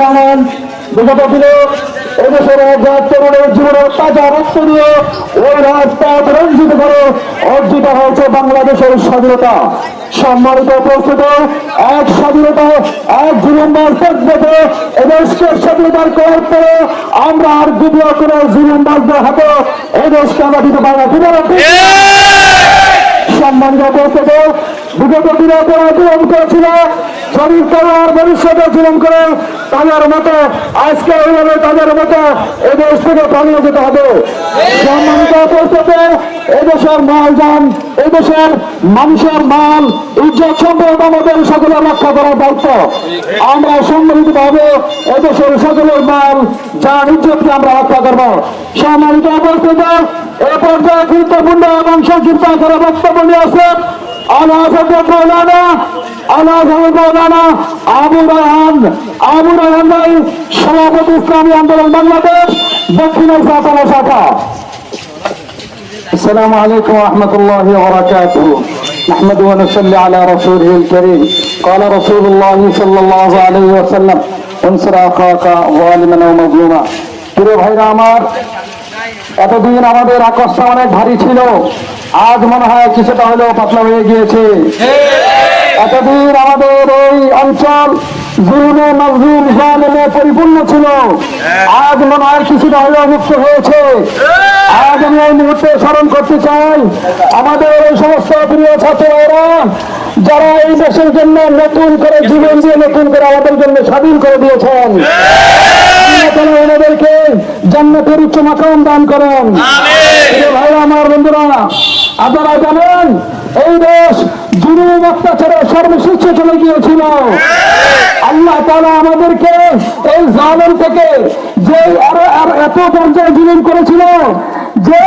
জানেন বিগত দিনে এদেশের তরুণের জীবনের তাজা রক্ত দিয়ে ওই রাজপথ রঞ্জিত করে অর্জিত হয়েছে বাংলাদেশের স্বাধীনতা। সম্মানিত উপস্থিত, এক স্বাধীনতা এক জীবনবাস দেখবে এদেশকে স্বাধীনতার করার পরে আমরা আর দ্বিতীয় কোনো জীবনবাসদের হাতে এদেশকে আমরা দিতে পারি না। সম্মানিত উপস্থিত, বিগত দিনে যারা জীবন করেছিল শরীর করার ভবিষ্যতে জীবন করে তাদের মতো আজকে এইভাবে তাদের মতো এদেশ থেকে পালিয়ে যেতে হবে। সম্মানিত উপস্থিতি, এদেশের মাল যান, এদেশের মানুষের মাল ইজ্জত সম্পদ আমাদের সকলের রক্ষা করার দায়িত্ব। আমরা সম্মিলিতভাবে এদেশের সকলের মাল যান ইজ্জতকে আমরা রক্ষা করবো। সম্মানিত উপস্থিতি, এ পর্যায়ে গুরুত্বপূর্ণ এবং সংক্ষিপ্ত করে বক্তব্য নিয়ে আসে আবু রায়হান ভাই, সভাপতি ইসলামী আন্দোলন বাংলাদেশ দক্ষিণ এশিয়া শাখা। السلام عليكم ورحمة الله وبركاته. نحمده ونصلي على رسوله الكريم. قال رسول الله صلى الله عليه وسلم انصر أخاك ظالما أو مظلوما. প্রিয় ভাইরা আমার, এতদিন আমাদের আকর্ষণ অনেক ভারী ছিল, আজ মনে হয় কিছুটা হলেও পাতলা হয়ে গিয়েছে। এতদিন আমাদের এই অঞ্চল জুলুমে মাজলুম জালেমে পরিপূর্ণ ছিল, আজ মনে হয় কিছুটা হলেও মুক্ত হয়েছে। আজ আমি এই মুহূর্তে স্মরণ করতে চাই আমাদের এই সমস্ত প্রিয় ছাত্ররা যারা এই দেশের জন্য নতুন করে জীবন দিয়ে নতুন করে আমাদের জন্য স্বাধীন করে দিয়েছেন। ওনাদেরকে জান্নাতের উচ্চ মাকাম দান করেন। ভাই আমার বন্ধুরা, আপনারা জানেন এই দেশ জুলুম অত্যাচারের সর্বশীর্ষে চলে গিয়েছিল। আল্লাহ তাআলা আমাদেরকে এই জালেম থেকে যে এত পর্যায়ে জুলুম করেছিল, যে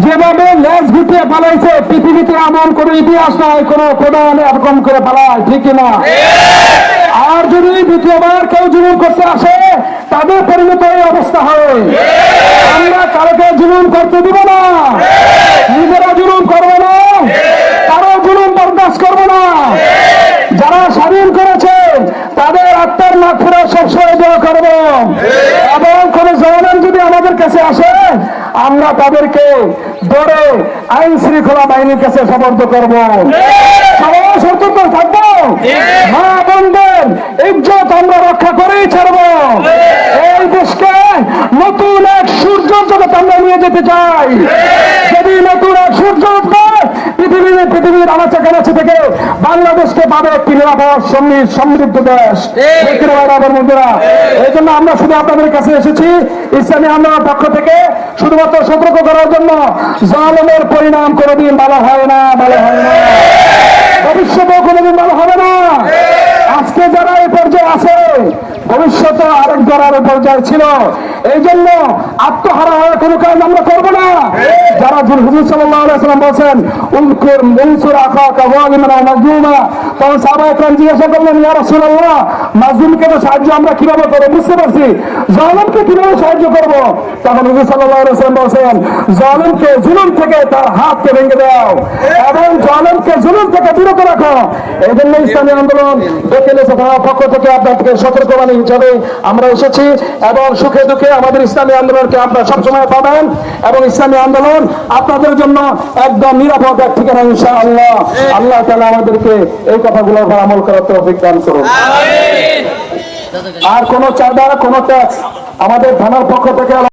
যেভাবে লেজ গুটিয়ে পালাইছে, পৃথিবীতে এমন কোনো ইতিহাস নাই কোনো প্রধান এরকম করে পালায়, ঠিক না? আর যদি দ্বিতীয়বার কেউ জুলুম করতে আসে তাদের পরিণত এই অবস্থা হয়। আমরা কারোকে জুলুম করতে দিব না, নিজেরা জুলুম করবো না, কারো জুলুম বরদাস্ত করবো না। যারা স্বাধীন করেছে তাদের আত্মার মাগফিরাত সবসময় দোয়া করবো, এবং কোন জালেম যদি আমাদের কাছে আসে আমরা তাদেরকে ধরে আইন শৃঙ্খলা বাহিনীর কাছে সমর্থ করবো। সবাই সতর্ক থাকবো, মা বোনদের ইজ্জত আমরা রক্ষা করেই ছাড়বো। এই দেশকে নতুন এক সূর্যের জগৎ আমরা নিয়ে যেতে চাই। যদি নতুন এক সূর্য উঠবে পৃথিবীর আনাচে কানাচে থেকে বাংলাদেশকে পাবে একটি নিরাপদ সমৃদ্ধ দেশ। এই জন্য আমরা শুধু আপনাদের কাছে এসেছি ইসলামী আন্দোলনের পক্ষ থেকে শুধুমাত্র সতর্ক করার জন্য। জালেমের পরিণাম কোনোদিন ভালো হয় না, ভালো হয় না, ভবিষ্যতেও কোনোদিন ভালো হবে না। আজকে যারা এই পর্যায়ে আছে ভবিষ্যতে আরেক ধরার পর্যায়ে ছিল। এই জন্য আত্মহারা হয়ে কোনো কাজ আমরা করবো না। যারা হুজুর সাল্লাল্লাহু আলাইহি ওয়াসাল্লাম বলেন উনসুর আখাকা যালিমান আও মাজলুমা, তখন সাহাবায়ে কেরাম জিজ্ঞাসা করলেন, ইয়া রাসূলুল্লাহ, মাজলুমকে তো সাহায্য আমরা কিভাবে করব, বুঝতে পারছি, জালেমকে কিভাবে সাহায্য করব? তখন হুজুর সাল্লাল্লাহু আলাইহি ওয়াসাল্লাম বলেন, জালেমকে জুলুম থেকে তার হাতকে ভেঙে দাও এবং জালেমকে জুলুম থেকে বিরত রাখো। এই জন্য ইসলামী আন্দোলন দক্ষিণ এশিয়ার পক্ষ থেকে আপনাদেরকে সতর্কবাণী হিসাবে আমরা এসেছি, এবং সুখে দুঃখে আমাদের ইসলামী আন্দোলনকে আপনারা সবসময় পাবেন, এবং ইসলামী আন্দোলন আপনাদের জন্য একদম নিরাপদ এক ঠিকানা ইনশাআল্লাহ। আল্লাহ তাআলা আমাদেরকে এই কথাগুলোর উপর আমল করার তৌফিক দান করুন। আর কোন চাঁদা, কোন ট্যাক্স আমাদের থানার পক্ষ থেকে